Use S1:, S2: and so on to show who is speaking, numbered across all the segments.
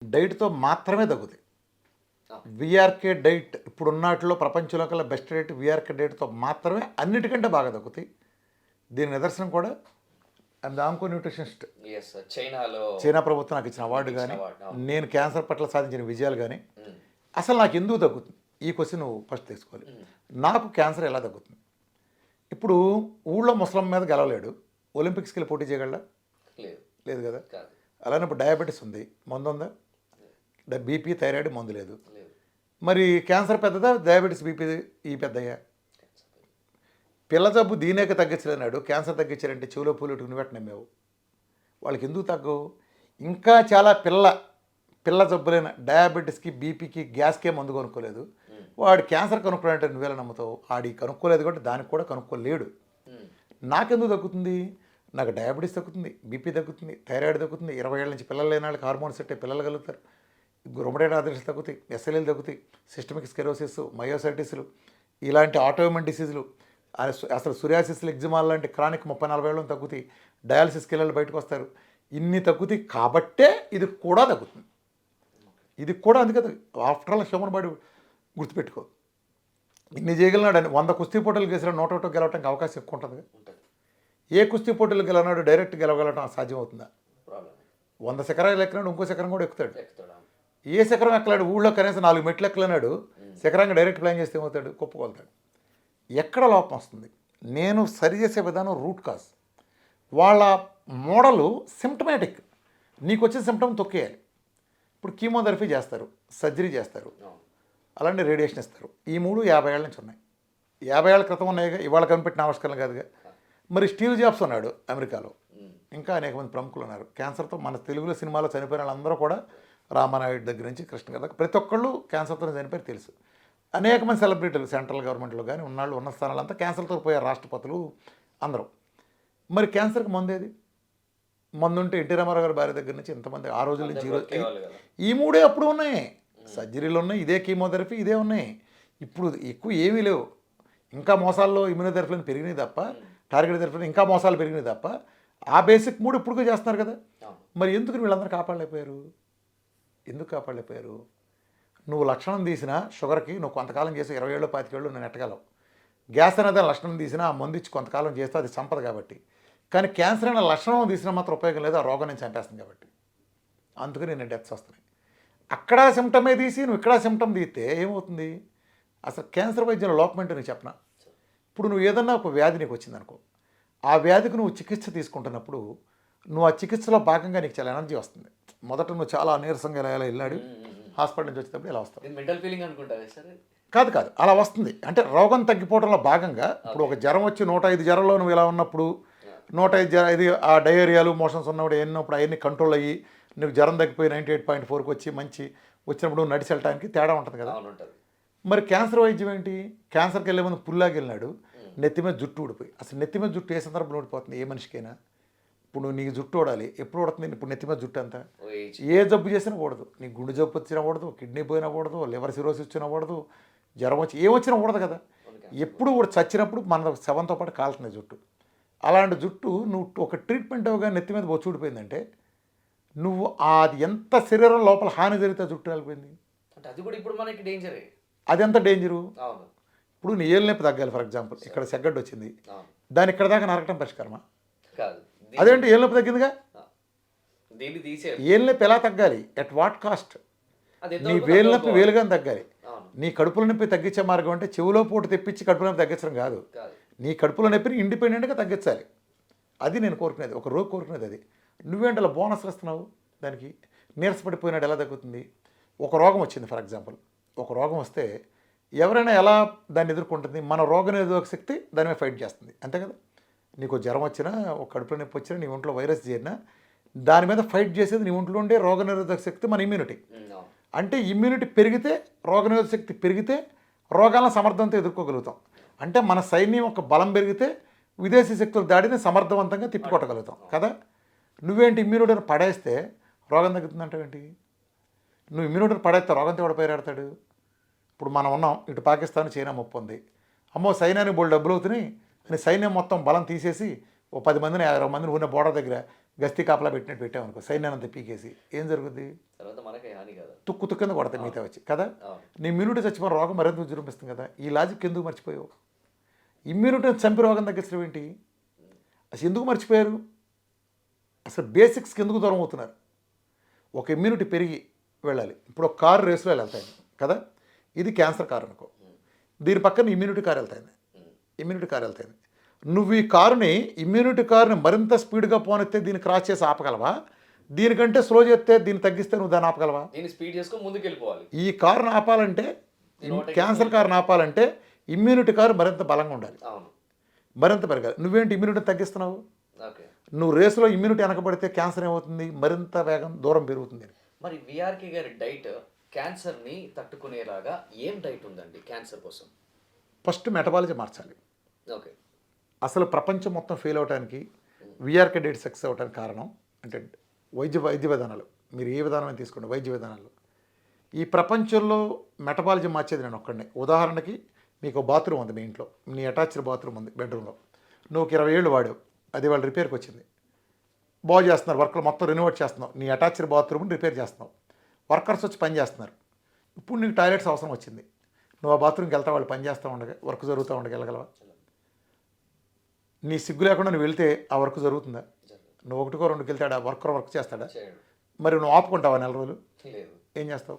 S1: డైట్‌తో మాత్రమే తగ్గుతాయి.
S2: ఆ!
S1: వీఆర్‌కే డైట్ ఇప్పుడున్నాటిలో ప్రపంచంలో కల్లా బెస్ట్ డైట్ వీఆర్‌కే డైట్‌తో మాత్రమే అన్నిటికంటే బాగా తగ్గుతాయి. దీని నిదర్శనం కూడా ఆంకో న్యూట్రిషనిస్ట్
S2: యెస్. చైనాలో
S1: చైనా ప్రభుత్వం నాకు ఇచ్చిన అవార్డు
S2: ఇచ్చిన
S1: గాని,
S2: అవార్డు. అవును.
S1: నేను క్యాన్సర్ పట్ల సాధించిన విజయాలు గాని,
S2: హ్మ్.
S1: అసలు నాకెందుకు తగ్గుతుంది? ఈ క్వెషన్ నువ్వు ఫస్ట్ తీసుకోవాలి.
S2: హ్మ్.
S1: నాకు క్యాన్సర్ ఎలా తగ్గుతుంది? ఇప్పుడు ఊళ్ళో ముసలమ్మ మీద గెలవలేడు. ఒలింపిక్స్‌కెళ్ళి పోటీ చేయగలడా?
S2: లేదు.
S1: లేదు కదా!
S2: కాదు.
S1: అలానే ఇప్పుడు డయాబెటిస్ ఉంది. మందుందా? బీపీ, థైరాయిడ్ మందు లేదు.
S2: లేదు.
S1: మరి క్యాన్సర్ పెద్దదా? డయాబెటిస్, బీపీ ఈ పెద్దయ్యా? పిల్ల జబ్బు దీనేక తగ్గించలేనాడు క్యాన్సర్ తగ్గించారంటే చెవిలో పూలు పెట్టుకుని వెంటనే నమ్మేవు. వాళ్ళకి ఎందుకు తగ్గవు? ఇంకా చాలా పిల్ల జబ్బులైన డయాబెటీస్కి, బీపీకి, గ్యాస్కే మందు కొనుక్కోలేదు. వాడు క్యాన్సర్ కనుక్కున్నాడంటే నువ్వేలా నమ్ముతావు? ఆడి కనుక్కోలేదు కాబట్టి దానికి కూడా కనుక్కోలేడు.
S2: హ్మ్.
S1: నాకెందుకు తగ్గుతుంది? నాకు డయాబెటీస్ తగ్గుతుంది, బీపీ తగ్గుతుంది, థైరాయిడ్ తగ్గుతుంది. 20 ఏళ్ళ నుంచి పిల్లలు లేని వాళ్ళకి హార్మోన్స్ సెట్ అయ్యి పిల్లలు కలుగుతారు. రొమటైడ్ ఆర్థరైటిస్ తగ్గుతాయి, ఎస్ఎల్ఏలు తగ్గుతాయి, సిస్టమిక్ స్కెరోసిస్, మయోసైటిస్లు, ఇలాంటి ఆటోఇమ్యూన్ డిసీజులు, అసలు సురియాసిస్లు, ఎగ్జిమాల్ లాంటి క్రానిక్ 30-40 ఏళ్ళని తగ్గుతాయి. డయాలసిస్కి వెళ్ళి బయటకు వస్తారు. ఇన్ని తగ్గుతాయి కాబట్టే ఇది కూడా తగ్గుతుంది. ఇది కూడా అందుకే ఆఫ్టర్ ఆల్ హ్యూమన్ బాడీ గుర్తుపెట్టుకో. ఇన్ని చేయగలిగినాడు 100 కుస్తీ పోటీలు గెలిచిన 101 గెలవడానికి అవకాశం ఎక్కువ ఉంటుంది.
S2: ఉంటది.
S1: ఏ కుస్తీ పోటీలు గెలవనాడు డైరెక్ట్ గెలవగలటం సాధ్యమవుతుందా?
S2: ప్రాబ్లమ్.
S1: 100 శిఖరాలు ఎక్కినాడు, ఇంకో శిఖరం కూడా ఎక్కుతాడు.
S2: ఎక్కుతాడా?
S1: ఏ శిఖరం ఎక్కలేడు? ఊళ్ళో కనీసం 4 మెట్లు ఎక్కలేనాడు. శిఖరంగా డైరెక్ట్ ప్లాన్ చేస్తే ఏమవుతాడు? కుప్పకొలుతాడు. ఎక్కడ లోపం వస్తుంది? నేను సరిచేసే విధానం రూట్ కాజ్. వాళ్ళ మోడలు సిమ్టమాటిక్. నీకు వచ్చే సిమ్టమ్ తొక్కేయాలి. ఇప్పుడు కీమోథెరపీ చేస్తారు, సర్జరీ చేస్తారు,
S2: అవును.
S1: అలాంటి రేడియేషన్ ఇస్తారు. ఈ 3 50 ఏళ్ళ నుంచి ఉన్నాయి. 50 ఏళ్ళ క్రితం ఉన్నాయిగా, ఇవాళ కనిపెట్టిన ఆవిష్కరణ కాదుగా. మరి స్టీవ్ జాబ్స్ ఉన్నాడు అమెరికాలో, ఇంకా అనేక మంది ప్రముఖులు ఉన్నారు. క్యాన్సర్తో మన తెలుగులో సినిమాలో చనిపోయిన వాళ్ళందరూ కూడా రామానాయుడు దగ్గర నుంచి కృష్ణ గారి దాకా ప్రతి ఒక్కళ్ళు క్యాన్సర్తో చనిపోయి తెలుసు. అనేక మంది సెలబ్రిటీలు సెంట్రల్ గవర్నమెంట్లో కానీ ఉన్నాళ్ళు ఉన్న స్థానాలంతా క్యాన్సర్తో పోయారు, రాష్ట్రపతులు అందరూ. మరి క్యాన్సర్కి మందు ఏది? మందు ఉంటే ఎన్టీ రామారావు గారి భార్య దగ్గర నుంచి ఇంతమంది ఆ రోజుల నుంచి ఈ రోజు
S2: బతికేవాళ్ళు కదా.
S1: ఈ 3 అప్పుడు ఉన్నాయి. సర్జరీలు ఉన్నాయి, ఇదే కీమోథెరపీ, ఇదే ఉన్నాయి. ఇప్పుడు ఎక్కువ ఏమీ లేవు. ఇంకా మోసాల్లో ఇమ్యూనోథెరపీలు పెరిగినాయి తప్ప, టార్గెట్ థెరపీలు ఇంకా మోసాలు పెరిగినాయి తప్ప, ఆ బేసిక్ 3 ఇప్పుడు చేస్తున్నారు కదా.
S2: అవును.
S1: మరి ఎందుకు వీళ్ళందరూ కాపాడలేకపోయారు? ఎందుకు కాపాడలేకపోయారు? నువ్వు లక్షణం తీసినా షుగర్కి నువ్వు కొంతకాలం చేసి 20 ఏళ్ళు 25 ఏళ్ళు నేను నెట్టగలవు. గ్యాస్ అనేది లక్షణం తీసినా ఆ మందు ఇచ్చి కొంతకాలం చేస్తే అది సంపద కాబట్టి. కానీ క్యాన్సర్ అనే లక్షణం తీసినా మాత్రం ఉపయోగం లేదు, ఆ రోగం నేను చంపేస్తుంది కాబట్టి. అందుకని నేను డెత్స్ వస్తున్నాయి. అక్కడ సిమ్టమే తీసి నువ్వు ఇక్కడ సిమ్టమ్ తీస్తే ఏమవుతుంది? అసలు క్యాన్సర్ వైద్యంలో లోపం ఏంటో నీకు చెప్పనా? ఇప్పుడు నువ్వు ఏదన్నా ఒక వ్యాధి నీకు వచ్చిందనుకో, ఆ వ్యాధికి నువ్వు చికిత్స తీసుకుంటున్నప్పుడు నువ్వు ఆ చికిత్సలో భాగంగా నీకు చాలా ఎనర్జీ వస్తుంది. మొదట నువ్వు చాలా నీరసంగా ఇలా వెళ్ళాడు, హాస్పిటల్ నుంచి వచ్చేటప్పుడు ఇలా వస్తావు.
S2: ఇది మెంటల్ ఫీలింగ్ అనుకుంటా సార్.
S1: కాదు అలా వస్తుంది. అంటే రోగం తగ్గిపోవడంలో భాగంగా ఇప్పుడు ఒక జ్వరం వచ్చి 105 జ్వరంలో నువ్వు ఇలా ఉన్నప్పుడు 105 ఆ డయేరియాలు మోషన్స్ ఉన్నప్పుడు ఎన్నప్పుడు అవన్నీ కంట్రోల్ అయ్యి నీకు జ్వరం తగ్గిపోయి 98.4కి వచ్చి మంచి వచ్చినప్పుడు నువ్వు నడిచి వెళ్ళడానికి తేడా ఉంటుంది కదా.
S2: అవును ఉంటుంది.
S1: మరి క్యాన్సర్ వైద్యం ఏంటి? క్యాన్సర్కి వెళ్ళే ముందు పుల్లాకి వెళ్ళినాడు, నెత్తి మీద జుట్టు ఊడిపోయి. అసలు నెత్తి మీద జుట్టు ఏ సందర్భంలో ఊడిపోతుంది ఏ మనిషికైనా? ఇప్పుడు నువ్వు నీకు జుట్టు ఊడాలి, ఎప్పుడు ఊడుతుంది? ఇప్పుడు నెత్తి మీద జుట్టు అంతా
S2: ఓ ఏజ్.
S1: ఏ జబ్బు చేసినా కూడదు. నీకు గుండె జబ్బు వచ్చినా కూడదు, కిడ్నీ పోయినా కూడదు, లివర్ సిరోసిస్ వచ్చినా కూడదు, జ్వరం వచ్చి ఏమొచ్చినా కూడదు కదా. ఎప్పుడు కూడా చచ్చినప్పుడు మన శవంతో పాటు కాలుతుంది జుట్టు. అలాంటి జుట్టు నువ్వు ఒక ట్రీట్మెంట్ ఇవ్వగా నెత్తి మీద బొచ్చు ఊడిపోయిందంటే నువ్వు అది ఎంత శరీరం లోపల హాని జరిగితే జుట్టు వెళ్ళిపోయింది.
S2: అంటే అది కూడా ఇప్పుడు మనకి డేంజరే.
S1: అది ఎంత డేంజరు.
S2: అవును.
S1: ఇప్పుడు నీ ఏళ్ళు నొప్పి తగ్గాలి ఫర్ ఎగ్జాంపుల్, ఇక్కడ సెగ్గడ్డు వచ్చింది,
S2: అవును.
S1: దాన్ని ఇక్కడ దాకా నరకటం పరిష్కారమా?
S2: కాదు.
S1: అదేంటి ఏళ్ళు నొప్పి తగ్గిందిగా.
S2: దీన్ని తీసే
S1: ఏళ్ళు నొప్పి ఎలా తగ్గాలి? At what cost?
S2: అది
S1: నీ వేలు నొప్పి వేలుగానే తగ్గాలి.
S2: అవును.
S1: నీ కడుపులో నొప్పి తగ్గించే మార్గం అంటే చెవిలో పోటు తెప్పించి కడుపులో నొప్పి తగ్గించడం కాదు.
S2: కాదు.
S1: నీ కడుపులో నొప్పిని ఇండిపెండెంట్గా తగ్గించాలి. అది నేను కోరుకునేది, ఒక రోగి కోరుకునేది అది. నువ్వేంటి అలా బోనస్ ఇస్తున్నావు దానికి? నీరసపడిపోయినాడు ఎలా తగ్గుతుంది? ఒక రోగం వచ్చింది ఫర్ ఎగ్జాంపుల్, ఒక రోగం వస్తే ఎవరైనా ఎలా దాన్ని ఎదుర్కొంటుంది? మన రోగనిరోధక శక్తి దాని మీద ఫైట్ చేస్తుంది, అంతే కదా. నీకు జ్వరం వచ్చినా, ఒక కడుపులో నొప్పి వచ్చినా, నీ ఒంట్లో వైరస్ చేరినా దాని మీద ఫైట్ చేసేది నీ ఒంట్లో ఉండే రోగనిరోధక శక్తి, మన ఇమ్యూనిటీ.
S2: అవును.
S1: అంటే ఇమ్యూనిటీ పెరిగితే, రోగనిరోధక శక్తి పెరిగితే రోగాలను సమర్థంతో ఎదుర్కోగలుగుతాం. అంటే మన సైన్యం యొక్క బలం పెరిగితే విదేశీ శక్తుల దాడిని సమర్థవంతంగా తిప్పికొట్టగలుగుతాం కదా. నువ్వేంటి ఇమ్యూనిటీని పడేస్తే రోగం తగ్గుతుందంటావేంటి? నువ్వు ఇమ్యూనిటీని పడేస్తే రోగంతో ఎవడ పేరాడతాడు? ఇప్పుడు మనం ఉన్నాం, ఇటు పాకిస్తాన్ చైనా ముప్పు ఉంది, అమ్మో సైన్యానికి బోల్డ్ డబ్బులు అవుతున్నాయి అని సైన్యం మొత్తం బలం తీసేసి ఓ 10 మందిని 20 మందిని ఉన్న బోర్డర్ దగ్గర గస్తీ కాపలా పెట్టినట్టు పెట్టామనుకో సైన్యానంత పీకేసి ఏం జరుగుద్ది?
S2: తర్వాత మనకే హాని కదా.
S1: తుక్కు కింద కొడతాయి మిగతా వచ్చి కదా.
S2: అవును.
S1: నీ ఇమ్యూనిటీ చచ్చిపోయిన రోగం మరింత విజృంభిస్తుంది కదా. ఈ లాజిక్ ఎందుకు మర్చిపోయావు? ఇమ్యూనిటీని చంపి రోగం తగ్గించడం ఏంటి? అసలు ఎందుకు మర్చిపోయారు? అసలు బేసిక్స్కి ఎందుకు దూరం అవుతున్నారు? ఒక ఇమ్యూనిటీ పెరిగి వెళ్ళాలి. ఇప్పుడు ఒక కారు రేసులో వెళ్తాయి కదా, ఇది క్యాన్సర్ కారు అనుకో, దీని పక్కన ఇమ్యూనిటీ కారు వెళ్తాయి. ఇమ్యూనిటీ కారు వెళ్తాయి. నువ్వు ఈ కారుని ఇమ్యూనిటీ కారుని మరింత స్పీడ్గా పోనెత్తే దీన్ని క్రాస్ చేసి ఆపగలవా? దీనికంటే స్లో చేస్తే దీన్ని తగ్గిస్తే నువ్వు దాన్ని ఆపగలవా?
S2: దీన్ని స్పీడ్ చేసుకొని ముందుకు వెళ్ళిపోవాలి.
S1: ఈ కారుని ఆపాలంటే, క్యాన్సర్ కారుని ఆపాలంటే ఇమ్యూనిటీ కారు మరింత బలంగా ఉండాలి,
S2: అవును.
S1: మరింత పెరగాలి. నువ్వేంటి ఇమ్యూనిటీ తగ్గిస్తున్నావు?
S2: ఓకే.
S1: నువ్వు రేసులో ఇమ్యూనిటీ వెనకబడితే క్యాన్సర్ ఏమవుతుంది? మరింత వేగం దూరం పెరుగుతుంది.
S2: మరి విఆర్కే గారి డైట్ క్యాన్సర్ని తట్టుకునేలాగా ఏం డైట్ ఉందండి క్యాన్సర్ కోసం?
S1: ఫస్ట్ మెటబాలజీ మార్చాలి.
S2: ఓకే.
S1: అసలు ప్రపంచం మొత్తం ఫెయిల్ అవడానికి విఆర్కే డైట్ సక్సెస్ అవడానికి కారణం అంటే వైద్య విధానాలు. మీరు ఏ విధానం తీసుకోండి, వైద్య విధానాలు. ఈ ప్రపంచంలో మెటబాలజీ మార్చేది నేను ఒక్కడినే. ఉదాహరణకి మీకు బాత్రూమ్ ఉంది మీ ఇంట్లో, నీ అటాచ్డ్ బాత్రూమ్ ఉంది బెడ్రూమ్లో, నువ్వు 20 ఏళ్ళు వాడావు, అది వాళ్ళు రిపేర్కి వచ్చింది, బాగు చేస్తున్నారు, వర్క్లు మొత్తం రెనోవేట్ చేస్తున్నావు, నీ అటాచ్డ్ బాత్రూమ్ని రిపేర్ చేస్తున్నావు, వర్కర్స్ వచ్చి పని చేస్తున్నారు. ఇప్పుడు నీకు టాయిలెట్స్ అవసరం వచ్చింది, నువ్వు ఆ బాత్రూమ్కి వెళ్తా, వాళ్ళు పని చేస్తూ ఉండగా వర్క్ జరుగుతూ ఉండగా వెళ్ళగలవా? నీ సిగ్గు లేకుండా నువ్వు వెళ్తే ఆ వర్క్ జరుగుతుందా? నువ్వు ఒకటికో రెండుకి వెళ్తాడా వర్కర్ వర్క్ చేస్తాడా? మరి నువ్వు ఆపుకుంటావా నెల రోజులు? ఏం చేస్తావు?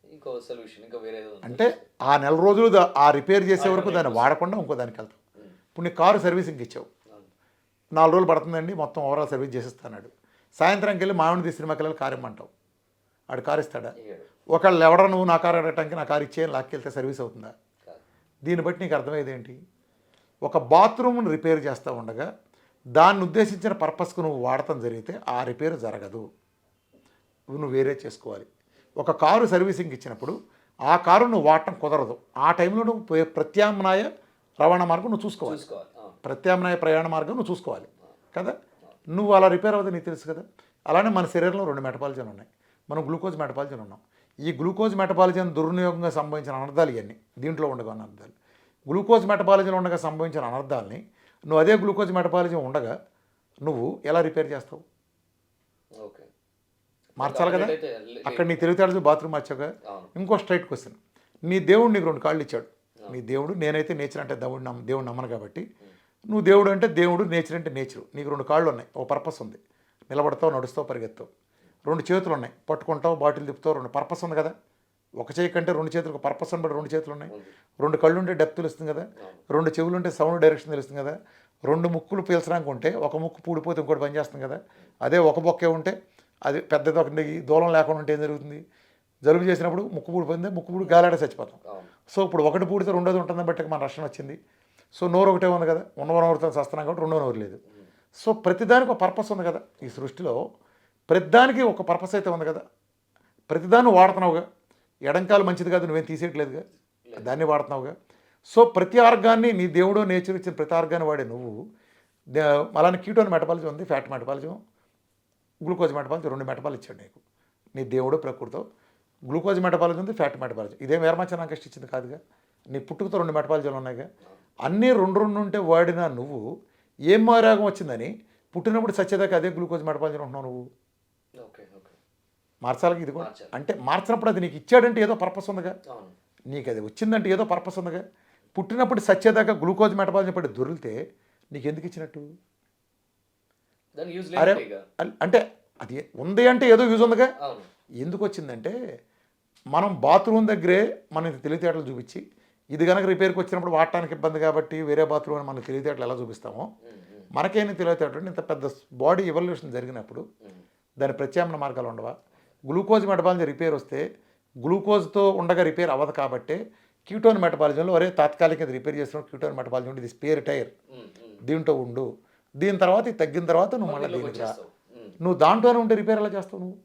S2: ఇంకో సొల్యూషన్ ఇంకా వేరే
S1: అంటే ఆ నెల రోజులు ఆ రిపేర్ చేసే వరకు దాన్ని వాడకుండా ఇంకో దానికి వెళ్తావు. ఇప్పుడు నీ కారు సర్వీసింగ్ ఇచ్చావు, 4 రోజులు పడుతుందండి మొత్తం ఓవరాల్ సర్వీస్ చేసేస్తాడు. సాయంత్రంకి వెళ్ళి మామిడి సినిమాకి వెళ్ళి కారు ఇమ్మంటావు, ఆడు కారు ఇస్తాడా? ఒకళ్ళు ఎవడో నువ్వు నా కారు అడగటానికి నా కారు ఇచ్చేయని లాక్కెళ్తే సర్వీస్ అవుతుందా? దీన్ని బట్టి నీకు అర్థమయ్యేది ఏంటి? ఒక బాత్రూమ్ను రిపేర్ చేస్తూ ఉండగా దాన్ని ఉద్దేశించిన పర్పస్కు నువ్వు వాడటం జరిగితే ఆ రిపేర్ జరగదు, నువ్వు వేరే చేసుకోవాలి. ఒక కారు సర్వీసింగ్ ఇచ్చినప్పుడు ఆ కారు నువ్వు వాడటం కుదరదు, ఆ టైంలో నువ్వు ప్రత్యామ్నాయ రవాణా మార్గం నువ్వు చూసుకోవాలి, ప్రత్యామ్నాయ ప్రయాణ మార్గం నువ్వు చూసుకోవాలి కదా. నువ్వు అలా రిపేర్ అవ్వదు నీకు తెలుసు కదా. అలానే మన శరీరంలో 2 మెటబాలిజాలు ఉన్నాయి. మనం గ్లూకోజ్ మెటబాలిజం ఉన్నాం. ఈ గ్లూకోజ్ మెటబాలిజం దుర్వినియోగంగా సంభవించిన అనర్థాలు ఇవన్నీ దీంట్లో ఉండగా అనర్థాలు. గ్లూకోజ్ మెటబాలిజం ఉండగా సంభవించిన అనర్థాలని నువ్వు అదే గ్లూకోజ్ మెటబాలిజం ఉండగా నువ్వు ఎలా రిపేర్ చేస్తావు? మార్చాలి కదా. అక్కడ నీ తెలివితేటలు బాత్రూమ్ మార్చావుగా. ఇంకో స్ట్రైట్ క్వశ్చన్, నీ దేవుడు నీకు 2 కాళ్ళు ఇచ్చాడు. నీ దేవుడు, నేనైతే నేచర్ అంటే దేవుడు నమ్మను కాబట్టి, నువ్వు దేవుడు అంటే దేవుడు, నేచర్ అంటే నేచరు. నీకు 2 కాళ్ళు ఉన్నాయి, ఓ పర్పస్ ఉంది, నిలబడతావు, నడుస్తావు, పరిగెత్తావు. 2 చేతులు ఉన్నాయి, పట్టుకుంటావు, బాటిల్ తిప్పుతావు, 2 పర్పస్ ఉంది కదా. ఒక చేయి కంటే 2 చేతులకు పర్పస్ అని బట్టి 2 చేతులు ఉన్నాయి. 2 కళ్ళు ఉంటే డెప్త్ తెలుస్తుంది కదా, 2 చెవులు ఉంటే సౌండ్ డైరెక్షన్ తెలుస్తుంది కదా, 2 ముక్కులు పీల్చడానికి ఉంటే ఒక ముక్కు పూడిపోతే ఇంకోటి పని చేస్తుంది కదా. అదే ఒక బొక్కే ఉంటే అది పెద్దది ఒక దూలం లేకుండా ఉంటే ఏం జరుగుతుంది? జలుబు చేసినప్పుడు ముక్కు పూడిపోయింది, ముక్కు పూడి గాలాడే చచ్చిపోతాం. సో ఇప్పుడు ఒకటి పూడితే రెండోది ఉంటుందని బట్టి మన రక్షణ వచ్చింది. సో నోరు ఒకటే ఉంది కదా, ఉన్న నోరుతో వస్తున్నాం కాబట్టి రెండో నోరు లేదు. సో ప్రతిదానికి ఒక పర్పస్ ఉంది కదా. ఈ సృష్టిలో ప్రతిదానికి ఒక పర్పస్ అయితే ఉంది కదా. ప్రతిదాన్ని వాడుతున్నావుగా. ఎడంకాలు మంచిది కాదు, నువ్వేం తీసేయట్లేదుగా, దాన్ని వాడుతున్నావుగా. సో ప్రతి ఆర్గాన్ని నీ దేవుడో నేచర్ ఇచ్చిన ప్రతి ఆర్గాన్ని వాడే నువ్వు అలానే కీటోన్ మెటబాలిజం ఉంది, fat metabolism, glucose metabolism, 2 metabolism ఇచ్చాడు నీకు నీ దేవుడు ప్రకృతితో. గ్లూకోజ్ మెటబాలిజం ఉంది, ఫ్యాట్ మెటబాలిజం. ఇదేం వేరమచ్చ కష్ట ఇచ్చింది కాదుగా. నీ పుట్టుకతో 2 మెటబాలిజాలు ఉన్నాయిగా. అన్నీ 2 ఉంటే వాడినా నువ్వు ఏం మారాగం వచ్చిందని పుట్టినప్పుడు సచ్చేదాకా అదే గ్లూకోజ్ మెటబాలిజం ఉంటున్నావు నువ్వు. మార్చాలి ఇది కూడా. అంటే మార్చినప్పుడు అది నీకు ఇచ్చాడంటే ఏదో పర్పస్ ఉందిగా, నీకు అది వచ్చిందంటే ఏదో పర్పస్ ఉందిగా. పుట్టినప్పుడు సచ్చేదాకా గ్లూకోజ్ మెటబాలిజం పడి దొరికితే నీకు ఎందుకు ఇచ్చినట్టు? అరే అంటే అది ఉంది అంటే ఏదో యూజ్ ఉందిగా. ఎందుకు వచ్చిందంటే మనం బాత్రూమ్ దగ్గరే మనకి తెలివితేటలు చూపించి, ఇది కనుక రిపేర్కి వచ్చినప్పుడు వాడటానికి ఇబ్బంది కాబట్టి వేరే బాత్రూమ్ అని మనకు తెలివితేటలు ఎలా చూపిస్తామో, మనకేమి తెలివితేటలు ఇంత పెద్ద బాడీ ఎవల్యూషన్ జరిగినప్పుడు దాని ప్రత్యామ్నాయ మార్గాలు ఉండవా? గ్లూకోజ్ మెటబాలిజం రిపేర్ వస్తే గ్లూకోజ్తో ఉండగా రిపేర్ అవ్వదు కాబట్టి కీటోన్ మెటబాలిజంలో ఒరే తాత్కాలికంగా రిపేర్ చేస్తున్నావు, కీటోన్ మెటబాలిజం ఉండి ఇది స్పేర్ టైర్, దీంట్లో ఉండు, దీని తర్వాత ఇది తగ్గిన తర్వాత నువ్వు మళ్ళీ దీనికి రా. నువ్వు దాంట్లోనే ఉంటే రిపేర్ ఎలా చేస్తావు నువ్వు?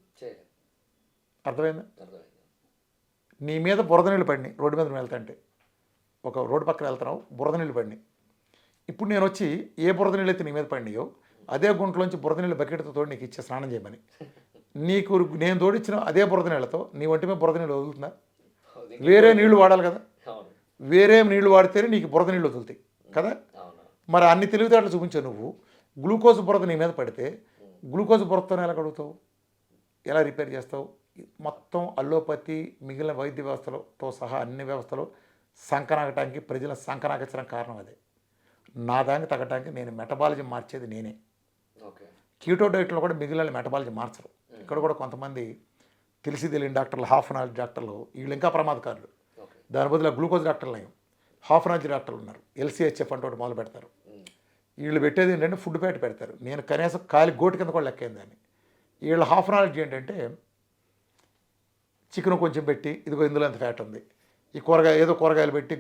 S1: అర్థమైందా? నీ మీద బురద నీళ్ళు పడినాయి, రోడ్డు మీద నువ్వు వెళ్తాంటే, ఒక రోడ్డు పక్కన వెళ్తున్నావు, బురద నీళ్ళు పడినాయి. ఇప్పుడు నేను వచ్చి ఏ బురద నీళ్ళు అయితే నీ మీద పడినాయో అదే గుంటలోంచి బురద నీళ్ళు బకెట్తో తోడి నీకు ఇచ్చే స్నానం చేయమని, నీకు నేను తోడిచ్చిన అదే బురద నీళ్ళతో నీ ఒంటి మీద బురద నీళ్ళు వదులుతుందా? వేరే నీళ్లు వాడాలి కదా. వేరే నీళ్లు వాడితేనే నీకు బురద నీళ్ళు వదులుతాయి కదా. మరి అన్ని తెలివితేటలు చూపించావు నువ్వు. గ్లూకోజ్ బురద నీ మీద పడితే గ్లూకోజ్ బుర్రతోనే ఎలా కడుగుతావు, ఎలా రిపేర్ చేస్తావు? మొత్తం అల్లోపతి మిగిలిన వైద్య వ్యవస్థలతో సహా అన్ని వ్యవస్థలు సంకనాగటానికి, ప్రజల సంకనాగించడానికి కారణం అదే. నా దానికి తగ్గటానికి నేను మెటబాలజీ మార్చేది నేనే.
S2: ఓకే.
S1: కీటో డైట్లో కూడా మిగిలిన మెటబాలజీ మార్చరు. ఇక్కడ కూడా కొంతమంది తెలిసి తెలియని డాక్టర్లు, హాఫ్ నాలెడ్జ్ డాక్టర్లు, వీళ్ళు ఇంకా ప్రమాదకారులు.
S2: ఓకే.
S1: దాని బదులు గ్లూకోజ్ డాక్టర్లు అయ్యాం, హాఫ్ నాలెడ్జ్ డాక్టర్లు ఉన్నారు, LCHF అంటే ఒకటి మొదలు పెడతారు. వీళ్ళు పెట్టేది ఏంటంటే ఫుడ్ ఫ్యాట్ పెడతారు. నేను కనీసం కాలి గోటు కింద కూడా లెక్కేంది దాన్ని. వీళ్ళ హాఫ్ నాలెడ్జ్ ఏంటంటే చికెన్ కొంచెం పెట్టి, ఇదిగో ఇందులో ఎంత ఫ్యాట్ ఉంది, ఈ ఏదో కూరగాయలు పెట్టి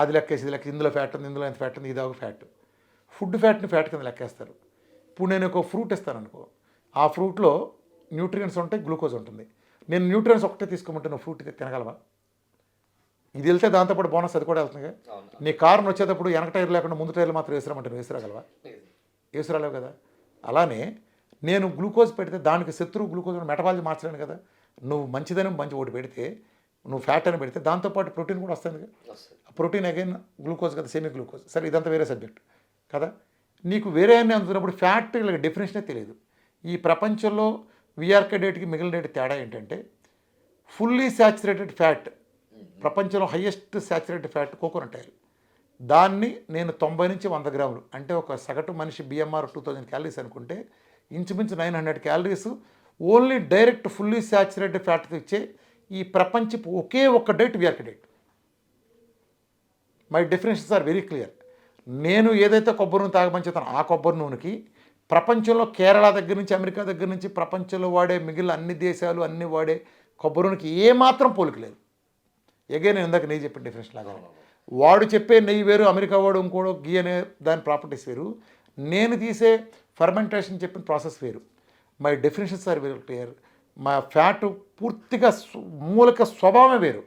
S1: అది లెక్కేసి ఇది లెక్క, ఇందులో ఫ్యాట్ ఉంది, ఇందులో ఎంత ఫ్యాట్ ఉంది, ఇది ఒక ఫ్యాట్. ఫుడ్ ఫ్యాట్ని ఫ్యాట్ కింద లెక్కేస్తారు. ఇప్పుడు నేను ఒక ఫ్రూట్ ఇస్తాను అనుకో, ఆ ఫ్రూట్లో న్యూట్రియంట్స్ ఉంటాయి, గ్లూకోజ్ ఉంటుంది. నేను న్యూట్రియంట్స్ ఒకటే తీసుకోమంటే నువ్వు ఫ్రూట్ తినగలవా? ఇది వెళ్తే దాంతోపాటు బోనస్ అది కూడా వెళ్తుంది. నీ కారును వచ్చేటప్పుడు వెనక టైర్ లేకుండా ముందు టైర్లు మాత్రం వేసిరామంటే నువ్వు వేసిరాగలవా? వేసిరాలేవు కదా. అలానే నేను గ్లూకోజ్ పెడితే దానికి శత్రువు గ్లూకోజ్ మెటబాలజీ మార్చలేను కదా. నువ్వు మంచిదని మంచి ఒకటి పెడితే, నువ్వు ఫ్యాట్ అని పెడితే దాంతోపాటు ప్రోటీన్ కూడా వస్తుంది కదా. ప్రోటీన్ అగైన్ గ్లూకోజ్ కదా, సెమీ గ్లూకోజ్. సరే ఇదంతా వేరే సబ్జెక్ట్ కదా. నీకు వేరే అన్నీ అందుతున్నప్పుడు ఫ్యాట్ ఇలా డెఫినేషనే తెలియదు. ఈ ప్రపంచంలో విఆర్కే డేట్కి మిగిలిన డేట్ తేడా ఏంటంటే, ఫుల్లీ శాచురేటెడ్ ఫ్యాట్, ప్రపంచంలో highest saturated fat coconut oil. దాన్ని నేను 90 నుంచి 100 గ్రాములు, అంటే ఒక సగటు మనిషి BMR 2000 క్యాలరీస్ అనుకుంటే ఇంచుమించు 900 calories only direct fully saturated ఫ్యాట్తో ఇచ్చే ఈ ప్రపంచపు ఒకే ఒక్క diet VRK diet. My definitions are very clear. నేను ఏదైతే కొబ్బరి నూనె తాగమని చెప్తాను, ఆ కొబ్బరి నూనెకి ప్రపంచంలో కేరళ దగ్గర నుంచి, అమెరికా దగ్గర నుంచి, ప్రపంచంలో వాడే మిగిలిన అన్ని దేశాలు అన్ని వాడే కొబ్బరి నూనెకి ఏమాత్రం పోలిక లేదు. ఎగైన్ నేను ఇందాక నెయ్యి చెప్పిన డెఫినేషన్ లాగా, వాడు చెప్పే నెయ్యి వేరు, అమెరికా వాడు ఇంకోడు గీ అనే దాని ప్రాపర్టీస్ వేరు, నేను తీసే ఫర్మెంటేషన్ చెప్పిన ప్రాసెస్ వేరు. My definitions are very clear. మా ఫ్యాట్ పూర్తిగా మూలక స్వభావమే వేరు.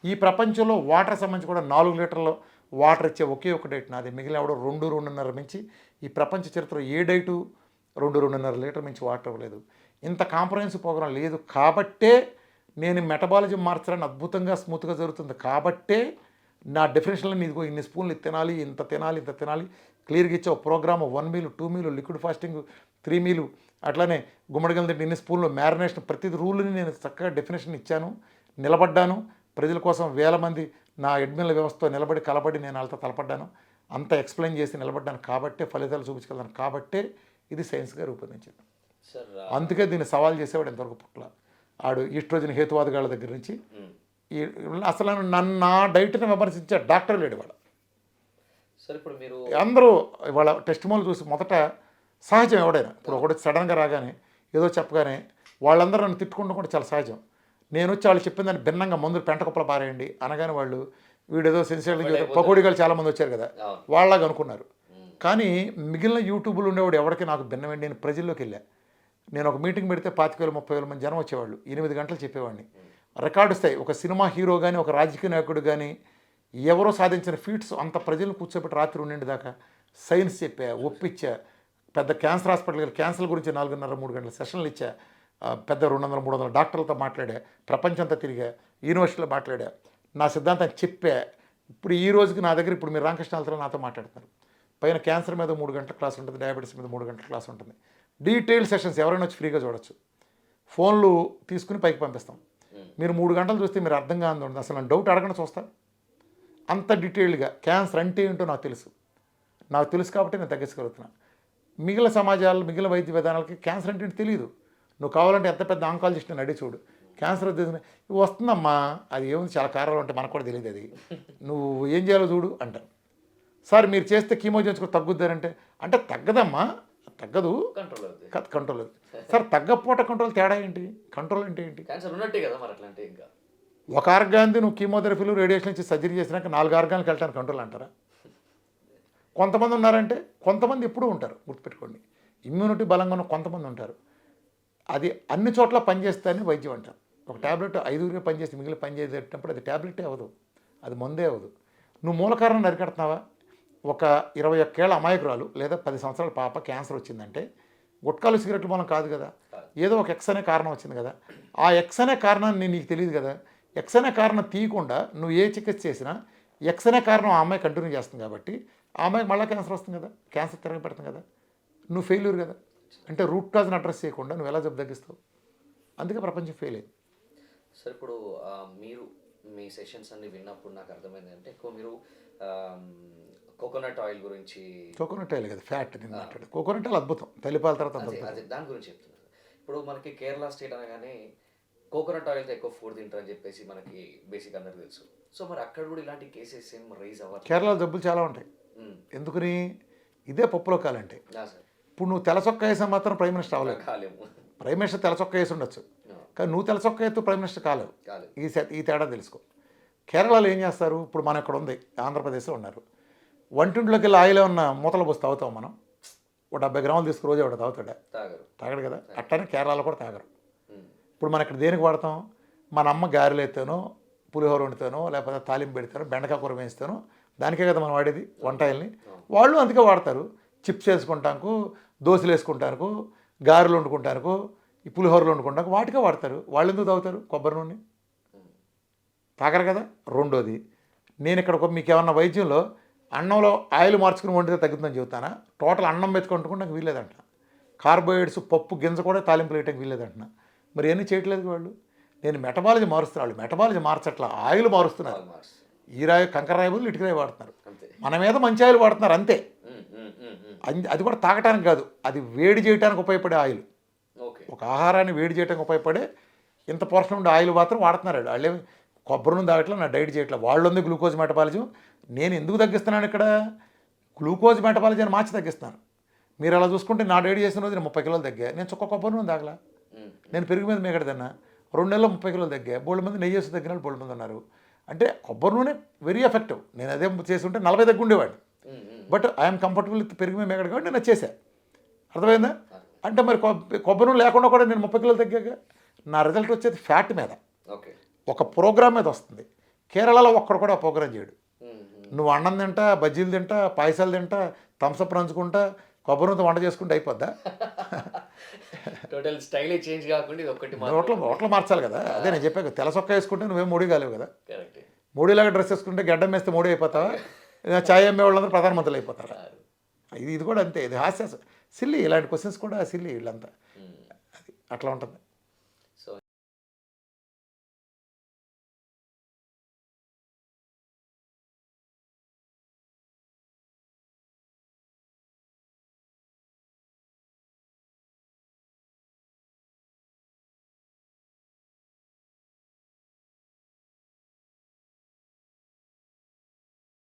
S1: ఈ ప్రపంచంలో వాటర్ సంబంధించి కూడా 4 లీటర్ల వాటర్ ఇచ్చే ఒకే ఒక డైట్ నాది. మిగిలిన ఎవడో 2-2.5 మించి ఈ ప్రపంచ చరిత్రలో ఏ డైటు 2-2.5 లీటర్ మించి వాటర్ ఇవ్వలేదు. ఇంత కాంప్రహెన్సివ్ ప్రోగ్రాం లేదు కాబట్టే నేను మెటబాలజీ మార్చడానికి అద్భుతంగా స్మూత్గా జరుగుతుంది. కాబట్టే నా డెఫినేషన్లో ఇదిగో ఇన్ని స్పూన్లు తినాలి, ఇంత తినాలి, ఇంత తినాలి క్లియర్గా ఇచ్చే ఒక program. 1 meal, 2 meal, liquid fasting 3 మీలు, అట్లానే గుమ్మడిగల తింటే ఇన్ని స్పూన్లు, మ్యారినేషన్, ప్రతి రూల్ని నేను చక్కగా డెఫినేషన్ ఇచ్చాను, నిలబడ్డాను. ప్రజల కోసం వేల మంది నా అడ్మిన్ల వ్యవస్థతో నిలబడి కలబడి నేను వాళ్ళతో తలపడ్డాను, అంత ఎక్స్ప్లెయిన్ చేసి నిలబడ్డాను. కాబట్టే ఫలితాలు చూపించగలను. కాబట్టే ఇది సైన్స్గా రూపొందించింది. అందుకే దీన్ని సవాల్ చేసేవాడు ఎంతవరకు పుట్ల. ఆడు ఈస్ట్రోజన్ హేతువాదగాళ్ళ దగ్గర నుంచి అసలు నన్ను నా డైట్ని విమర్శించే డాక్టర్ లేడు వాడు.
S2: సార్ ఇప్పుడు మీరు
S1: అందరూ వాళ్ళ టెస్ట్ మోల్ చూసి మొదట సహజం ఎవడైనా, ఇప్పుడు ఒకటి సడన్గా రాగానే ఏదో చెప్పగానే వాళ్ళందరూ నన్ను తిట్టుకుంటూ కూడా చాలా సహజం. నేను వచ్చి వాళ్ళు చెప్పిన దాన్ని భిన్నంగా మందులు పెంట కుప్పలు పారేయండి అనగానే వాళ్ళు వీడేదో సెన్సిటివ్ పకోడీగాలు చాలామంది వచ్చారు కదా, వాళ్ళలాగా అనుకున్నారు. కానీ మిగిలిన యూట్యూబ్లో ఉండేవాడు ఎవరికి నాకు భిన్నమండి. నేను ప్రజల్లోకి వెళ్ళా. నేను ఒక మీటింగ్ పెడితే 25,000-30,000 మంది జనం వచ్చేవాళ్ళు. 8 గంటలు చెప్పేవాడిని. రికార్డు స్థాయి ఒక సినిమా హీరో కానీ, ఒక రాజకీయ నాయకుడు కానీ ఎవరో సాధించిన ఫీట్స్ అంత ప్రజలను కూర్చోబెట్టి రాత్రి 2 దాకా సైన్స్ చెప్పా, ఒప్పించా. పెద్ద క్యాన్సర్ హాస్పిటల్ క్యాన్సర్ గురించి 4:30-3 గంటల సెషన్లు ఇచ్చా. పెద్ద 200-300 డాక్టర్లతో మాట్లాడా, ప్రపంచంతో తిరిగా, యూనివర్సిటీలో మాట్లాడా, నా సిద్ధాంతాన్ని చెప్పా. ఇప్పుడు ఈ రోజుకి నా దగ్గర ఇప్పుడు మీరు రామకృష్ణ నాతో మాట్లాడుతున్నారు. పైన క్యాన్సర్ మీద 3 గంటల క్లాస్ ఉంటుంది, డయాబెటీస్ మీద 3 గంటల క్లాస్ ఉంటుంది. డీటెయిల్ సెషన్స్ ఎవరైనా వచ్చి ఫ్రీగా చూడొచ్చు. ఫోన్లు తీసుకుని పైకి పంపిస్తాం. మీరు 3 గంటలు చూస్తే మీరు అర్థం కాదు, అసలు నేను డౌట్ అడగకుండా చూస్తా. అంత డీటెయిల్డ్గా క్యాన్సర్ అంటే ఏంటో నాకు తెలుసు కాబట్టి నేను తగ్గించగలుగుతున్నా. మిగిలిన సమాజాలు, మిగిలిన వైద్య విధానాలకి క్యాన్సర్ అంటే ఏంటి తెలియదు. నువ్వు కావాలంటే ఎంత పెద్ద ఆంకాలజిస్ట్ అని అడిగి చూడు, క్యాన్సర్ వస్తుందమ్మా, అది ఏముంది చాలా కారణాలు అంటే మనకు కూడా తెలియదు, అది నువ్వు ఏం చేయాలో చూడు అంటారు. సార్ మీరు చేస్తే కీమో చేసుకుని తగ్గుద్దారంటే, అంటే తగ్గదమ్మా, తగ్గదు, కంట్రోల్ అవుతుంది. సార్ తగ్గపోట కంట్రోల్ తేడా ఏంటి? కంట్రోల్ అంటే ఏంటి?
S2: క్యాన్సర్ ఉన్నట్టే కదా మరి. అట్లా అంటే ఇంకా
S1: ఒక ఆర్గాన్ది నువ్వు కీమోథెరపీలు, రేడియేషన్ ఇచ్చి సర్జరీ చేసినాక 4 ఆర్గాన్కి వెళ్ళటానికి కంట్రోల్ అంటారా? కొంతమంది ఉన్నారంటే, కొంతమంది ఎప్పుడూ ఉంటారు, గుర్తుపెట్టుకోండి. ఇమ్యూనిటీ బలంగా ఉన్న కొంతమంది ఉంటారు. అది అన్ని చోట్ల పనిచేస్తాయని వైద్యం అంటారు. ఒక ట్యాబ్లెట్ 5 పనిచేస్తే మిగిలిన పనిచేసేటప్పుడు అది ట్యాబ్లెటే అవ్వదు, అది మందే అవ్వదు. నువ్వు మూల కారణం అరికడుతున్నావా? ఒక 21 ఏళ్ల అమాయకురాలు లేదా 10 సంవత్సరాల పాప క్యాన్సర్ వచ్చిందంటే గుట్కాలు సిగరెట్లు మూలం కాదు కదా, ఏదో ఒక ఎక్స్ అనే కారణం వచ్చింది కదా. ఆ ఎక్స్ అనే కారణాన్ని నీకు తెలియదు కదా. ఎక్స్ అనే కారణం తీయకుండా నువ్వు ఏ చికిత్స చేసినా ఎక్స్ అనే కారణం ఆ అమ్మాయి కంటిన్యూ చేస్తుంది కాబట్టి ఆ అమ్మాయికి మళ్ళీ క్యాన్సర్ వస్తుంది కదా, క్యాన్సర్ తిరగబెడుతుంది కదా, నువ్వు ఫెయిల్యూర్ కదా. అంటే రూట్ కాజ్ని అడ్రస్ చేయకుండా నువ్వు ఎలా జబ్బు తగ్గిస్తావు? అందుకే ప్రపంచం ఫెయిల్ అయింది.
S2: సార్ ఇప్పుడు మీరు మీ సెషన్స్ అన్ని విన్నప్పుడు నాకు అర్థమైంది అంటే ఎక్కువ మీరు కోకోనట్ ఆయిల్ గురించి
S1: కోకోనట్ ఆయిల్ కదా ఫ్యాట్ నేను మాట్లాడు. కోకోనట్ ఆయిల్ అద్భుతం, తల్లిపాల తర్వాత
S2: అదే
S1: అద్భుతం.
S2: అదే దాని గురించి చెప్తున్నారు. ఇప్పుడు మనకి కేరళ స్టేట్ అనగానే కోకోనట్ ఆయిల్తో ఎక్కువ ఫుడ్ తింటారని చెప్పేసి మనకి బేసిక్ అందరికి తెలుసు. సో మరి అక్కడ కూడా ఇలాంటి కేసెస్ ఏం రైజ్ అవ్వాలి?
S1: కేరళలో జబ్బులు చాలా ఉంటాయి. ఎందుకని? ఇదే పప్పులో కాలంటే.
S2: సార్
S1: ఇప్పుడు నువ్వు తెల్లచొక్క వేసా మాత్రం ప్రైమ్ మినిస్టర్ అవ్వలేదు.
S2: కాలేము.
S1: ప్రైమ్ మినిస్టర్ తెల్లచొక్క వేసి ఉండొచ్చు, కానీ నువ్వు తెల్లచొక్క ఎత్తు ప్రైమ్ మినిస్టర్ కాలేవు.
S2: కాలేదు.
S1: ఈ తేడా తెలుసుకో. కేరళలో ఏం చేస్తారు? ఇప్పుడు మన ఇక్కడ ఉంది, ఆంధ్రప్రదేశ్లో ఉన్నారు, వంటింట్లోకి వెళ్ళి ఆయిల్ ఉన్న మూతలు పోసి తాగుతాం మనం. ఒక 70 గ్రాములు తీసుకు రోజు ఒకటి తాగుతాడా?
S2: తాగరు.
S1: తాగడు కదా. అట్టనే కేరళలో కూడా తాగరు. ఇప్పుడు మనం ఇక్కడ దేనికి వాడతాం? మన అమ్మ గారెలు ఎత్తానో, పులిహోర వండుతానో, లేకపోతే తాలింపు పెడతానో, బెండకాయ కూర వేస్తానో, దానికే కదా మనం వాడేది వంట ఆయిల్ని. వాళ్ళు అందుకే వాడతారు. చిప్స్ వేసుకుంటానికి, దోశలు వేసుకుంటానికి, గారెలు వండుకుంటానికి, ఈ పులిహోరలు వండుకుంటానికి వాటికే వాడతారు. వాళ్ళు ఎందుకు తాగుతారు కొబ్బరి నూనె? తాగరు కదా. రెండోది, నేను ఇక్కడ మీకు ఏమన్నా వైద్యంలో అన్నంలో ఆయిల్ మార్చుకుని వండితే తగ్గుతుందని చెబుతానా? టోటల్ అన్నం మెతుకుంటుకుంటే నాకు వీల్లేదంట. కార్బోహైడ్రేట్స్ పప్పు గింజ కూడా తాలింపు వేయటానికి వీల్లేదంటున్నా. మరి ఎన్ని చేయట్లేదు వాళ్ళు. నేను మెటబాలజీ మారుస్తున్నాను, వాళ్ళు మెటబాలజీ మార్చట్లా, ఆయిల్ మారుస్తున్నారు. ఈ రాయి కంకర రాయి బదులు ఇటుక రాయి వాడుతున్నారు. మన మీద మంచి ఆయిల్ వాడుతున్నారు అంతే. అది కూడా తాగటానికి కాదు, అది వేడి చేయడానికి ఉపయోగపడే ఆయిల్. ఒక ఆహారాన్ని వేడి చేయడానికి ఉపయోగపడే ఇంత పోర్షన్ ఉండే ఆయిల్ మాత్రం వాడుతున్నారు. వాళ్ళే కొబ్బరి నూనె తాగట్లా, నా డైట్ చేయట్లా. వాళ్ళు ఉంది గ్లూకోజ్ మెటబాలజీ. నేను ఎందుకు తగ్గిస్తున్నాను ఇక్కడ? గ్లూకోజ్ మెటబాలజీ అని మార్చి తగ్గిస్తాను. మీరు అలా చూసుకుంటే నా డైట్ చేసిన రోజు నేను 30 కిలోలు తగ్గా. నేను చుక్క కొబ్బరి నూనె తాగలా. నేను పెరుగు మీద మేకడ తిన్నా, 2 నెలల్లో 30 కిలోలు తగ్గా. బోల్డ్ మంది నెయ్యి వేసి తగ్గిన వాళ్ళు బోల్డ్ మంది ఉన్నారు. అంటే కొబ్బరి నూనె వెరీ ఎఫెక్టివ్. నేను అదే చేసి ఉంటే 40 తగ్గుండేవాడిని. బట్ ఐఎమ్ కంఫర్టబుల్ విత్ పెరుగు మీద మేకడ కాబట్టి నేను వచ్చేసా. అర్థమైందా? అంటే మరి కొబ్బరి నూనె లేకుండా కూడా నేను 30 కిలోలు తగ్గాక నా రిజల్ట్ వచ్చేది ఫ్యాట్ మీద, ఒక ప్రోగ్రామ్ మీద వస్తుంది. కేరళలో ఒక్కడు కూడా ప్రోగ్రామ్ చేయడు. నువ్వు అన్నం తింటా, బజ్జీలు తింటా, పాయసాలు తింటా, థమ్స్అప్ రంచుకుంటా, కొబ్బరి నూనె వంట చేసుకుంటే అయిపోద్దా?
S2: టోటల్ స్టైలే చేంజ్ కాకుండా ఇది ఒక్కటి
S1: హోటల్ మార్చాలి కదా. అదే నేను చెప్పాను, తెల్ల చొక్కా వేసుకుంటే నువ్వేం మోడీ కాలేవు కదా. మోడీలాగా డ్రెస్ వేసుకుంటే గడ్డం వేస్తే మోడీ అయిపోతావా? చాయ్ అమ్మే వాళ్ళందరూ ప్రధానమంత్రులు అయిపోతారా? ఇది కూడా అంతే. ఇది హాస్య సిల్లి. ఇలాంటి క్వశ్చన్స్ కూడా సిల్లి వీళ్ళంతా. అది అట్లా ఉంటుంది.